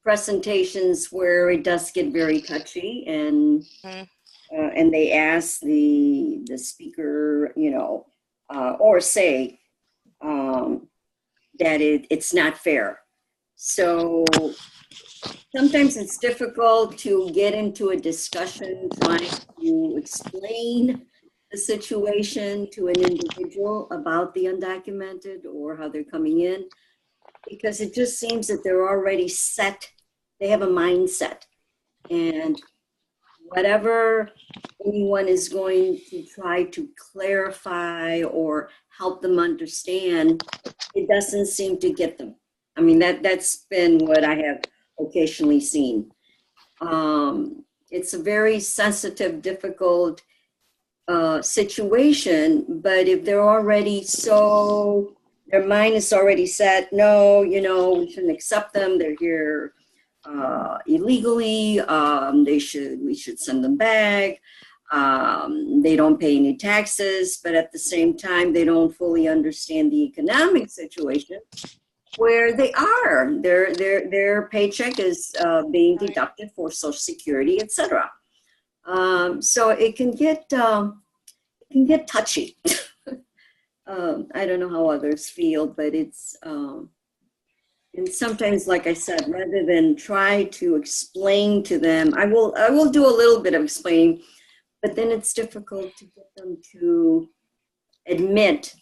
presentations where it does get very touchy, and they ask the speaker, or say that it's not fair. So sometimes it's difficult to get into a discussion trying to explain the situation to an individual about the undocumented or how they're coming in, because it just seems that they're already set. They have a mindset, and whatever anyone is going to try to clarify or help them understand, it doesn't seem to get them. I mean, that's been what I have occasionally seen. It's a very sensitive, difficult situation, but if they're already their mind is already set, no, we shouldn't accept them, they're here illegally, we should send them back, they don't pay any taxes, but at the same time, they don't fully understand the economic situation where they are. Their paycheck is being deducted for Social Security, etc. So it can get touchy. I don't know how others feel, but it's and sometimes, like I said, rather than try to explain to them, I will do a little bit of explaining, but then it's difficult to get them to admit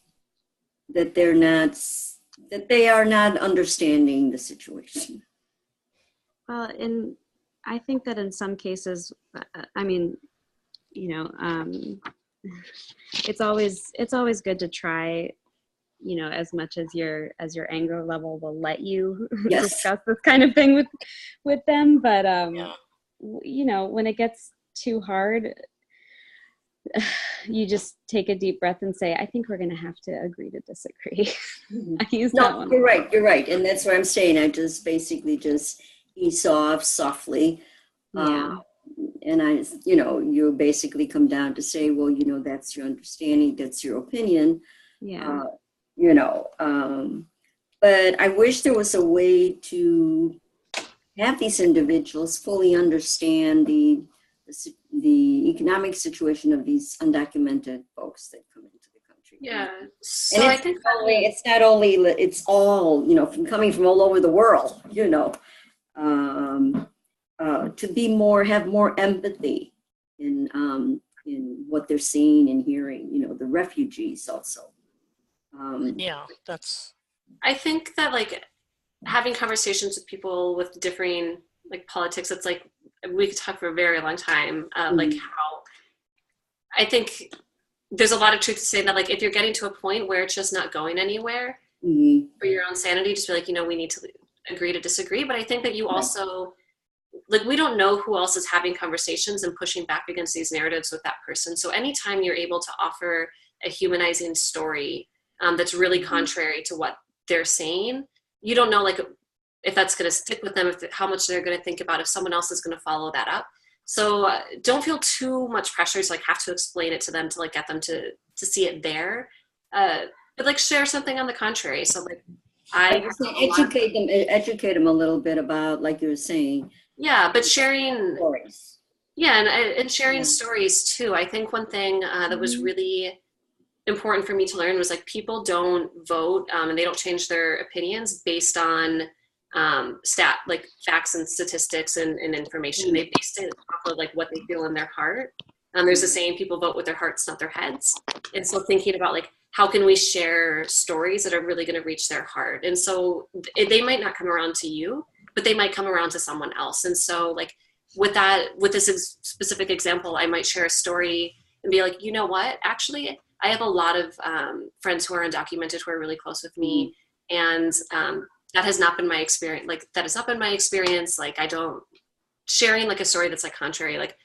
that they are not understanding the situation. Well, I think that in some cases, I mean, it's always good to try, as much as your anger level will let you discuss this kind of thing with them. But when it gets too hard, you just take a deep breath and say, I think we're going to have to agree to disagree. I use that one. You're right. And that's what I'm saying. I just basically just ease off softly. Yeah. And you basically come down to say, well, that's your understanding, that's your opinion. Yeah. But I wish there was a way to have these individuals fully understand the economic situation of these undocumented folks that come into the country. Yeah. So and I think it's all, from coming from all over the world, to have more empathy in what they're seeing and hearing, the refugees also. I think that having conversations with people with differing politics, it's we could talk for a very long time. How I think there's a lot of truth to say that if you're getting to a point where it's just not going anywhere for your own sanity, just be we need to agree to disagree. But I think that you also like, we don't know who else is having conversations and pushing back against these narratives with that person. So anytime you're able to offer a humanizing story that's really contrary to what they're saying, you don't know, like, if that's going to stick with them, how much they're going to think about if someone else is going to follow that up. So don't feel too much pressure to like have to explain it to them to like get them to see it there. But like share something on the contrary. So like educate them a little bit about, like you were saying. Yeah, but sharing stories. Yeah, and sharing stories too. I think one thing that was really important for me to learn was like people don't vote and they don't change their opinions based on like facts and statistics and information. They base it off of like what they feel in their heart. There's a saying, people vote with their hearts, not their heads. And so thinking about like, how can we share stories that are really going to reach their heart? And so they might not come around to you, but they might come around to someone else. And so like with this specific example, I might share a story and be like, you know what, actually, I have a lot of friends who are undocumented who are really close with me. And that has not been my experience. Like that has not been my experience. Like sharing like a story that's like contrary, like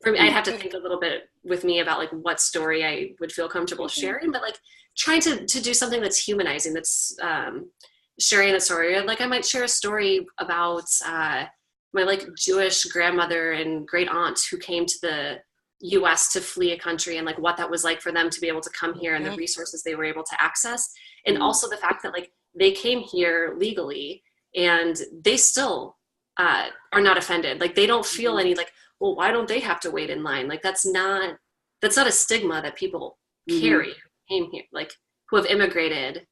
for me, I'd have to think a little bit with me about like what story I would feel comfortable sharing, but like trying to do something that's humanizing, that's sharing a story. Like I might share a story about my like Jewish grandmother and great aunt who came to the US to flee a country and like what that was like for them to be able to come here and the resources they were able to access. And also the fact that like they came here legally and they still are not offended. Like they don't feel any like, well, why don't they have to wait in line? Like that's not a stigma that people carry who came here, like who have immigrated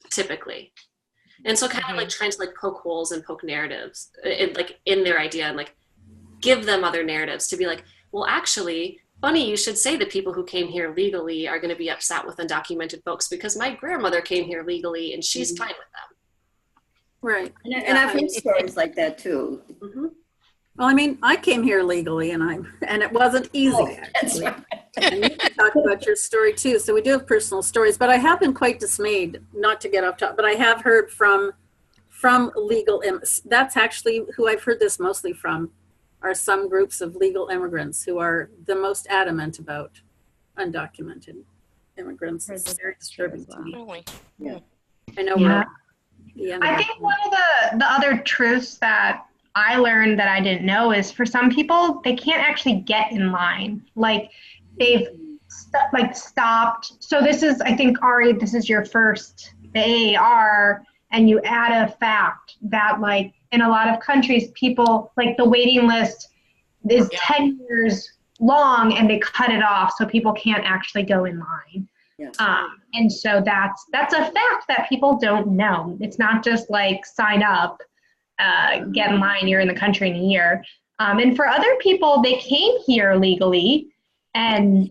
typically. And so kind of like trying to like poke holes and poke narratives in their idea and like give them other narratives to be like, well, actually, funny you should say the people who came here legally are going to be upset with undocumented folks because my grandmother came here legally and she's fine with them. Right. And I've heard stories like that too. Well, I mean, I came here legally and it wasn't easy. That's right. And you can talk about your story too. So we do have personal stories, but I have been quite dismayed, not to get off topic, but I have heard from legal, that's actually who I've heard this mostly from, are some groups of legal immigrants who are the most adamant about undocumented immigrants. It's very disturbing to me. Really? Yeah. I know I think one of the other truths that I learned that I didn't know is for some people, they can't actually get in line. Like they've stopped. So this is, I think, Ari, this is your first, the AAR, and you add a fact that like in a lot of countries, people, like the waiting list is 10 years long and they cut it off so people can't actually go in line. Yeah. And so that's a fact that people don't know. It's not just like sign up, get in line, you're in the country in a year. And for other people, they came here legally and,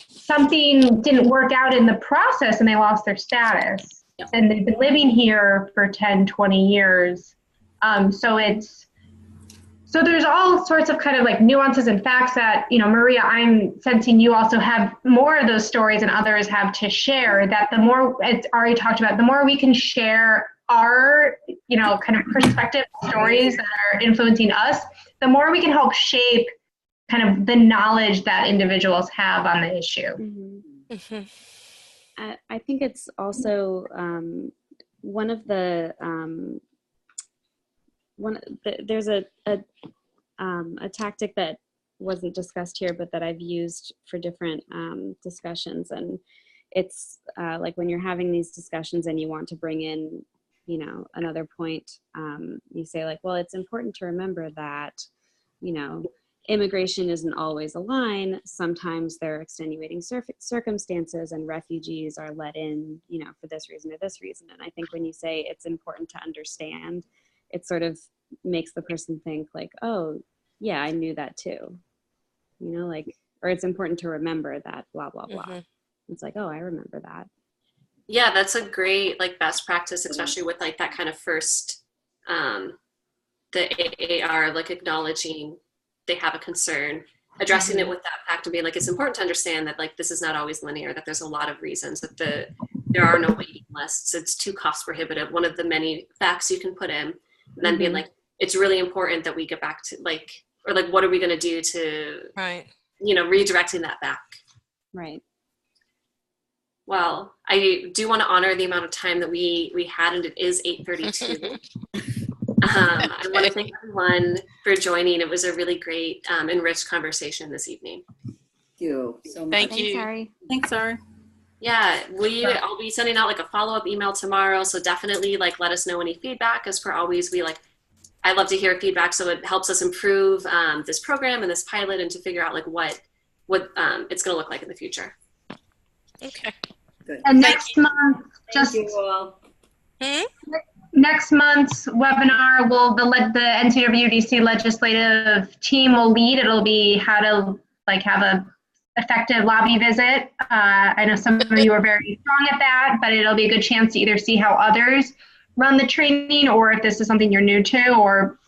something didn't work out in the process and they lost their status. Yeah. And they've been living here for 10, 20 years. So there's all sorts of kind of like nuances and facts that, Maria, I'm sensing you also have more of those stories and others have to share, that the more, as Ari talked about, the more we can share our, kind of perspective stories that are influencing us, the more we can help shape kind of the knowledge that individuals have on the issue. I think it's also there's a tactic that wasn't discussed here, but that I've used for different discussions. And it's like when you're having these discussions and you want to bring in, another point, you say like, well, it's important to remember that, immigration isn't always a line. Sometimes there are extenuating circumstances and refugees are let in, for this reason or this reason. And I think when you say it's important to understand, it sort of makes the person think like, oh, yeah, I knew that too. Or it's important to remember that blah, blah, blah. It's like, oh, I remember that. Yeah, that's a great like best practice, especially with like that kind of first, the AAR, like acknowledging they have a concern, addressing it with that fact and being like, it's important to understand that like this is not always linear, that there's a lot of reasons that the there are no waiting lists. It's too cost prohibitive. One of the many facts you can put in, and then being like, it's really important that we get back to what are we going to do to, Right. Redirecting that back. Right. Well, I do want to honor the amount of time that we had, and it is 8:32. I want to thank everyone for joining. It was a really great, enriched conversation this evening. Thank you so much. Thank you. Sorry. Thanks, Ari. Yeah, I'll be sending out a follow-up email tomorrow. So definitely let us know any feedback. As per always, I love to hear feedback. So it helps us improve this program and this pilot, and to figure out what it's going to look like in the future. Okay. Good. And next month, Thank you all. next month's webinar will the NCWDC legislative team will lead. It'll be how to have a effective lobby visit. I know some of you are very strong at that, but it'll be a good chance to either see how others run the training, or if this is something you're new to, or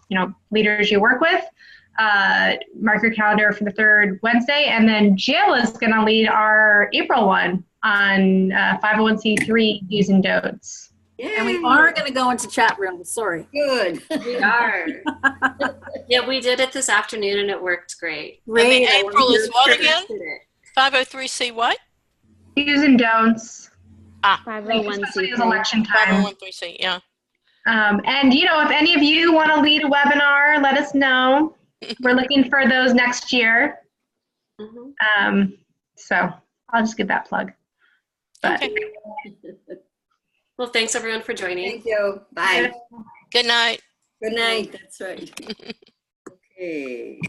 leaders you work with. Mark your calendar for the third Wednesday, and then Jill is going to lead our April one on 501c3 do's and don'ts. Yay. And we are going to go into chat room. Sorry. Good. We are. Yeah, we did it this afternoon, and it worked great. Great. I April wanna is hear what it. again? 503C what? Do's and don'ts. 501c3. It's election time. 501c, yeah. And if any of you want to lead a webinar, let us know. We're looking for those next year. So I'll just give that plug. But Okay. Well, thanks everyone for joining. Thank you. Bye. Good night. Good night. That's right. Okay.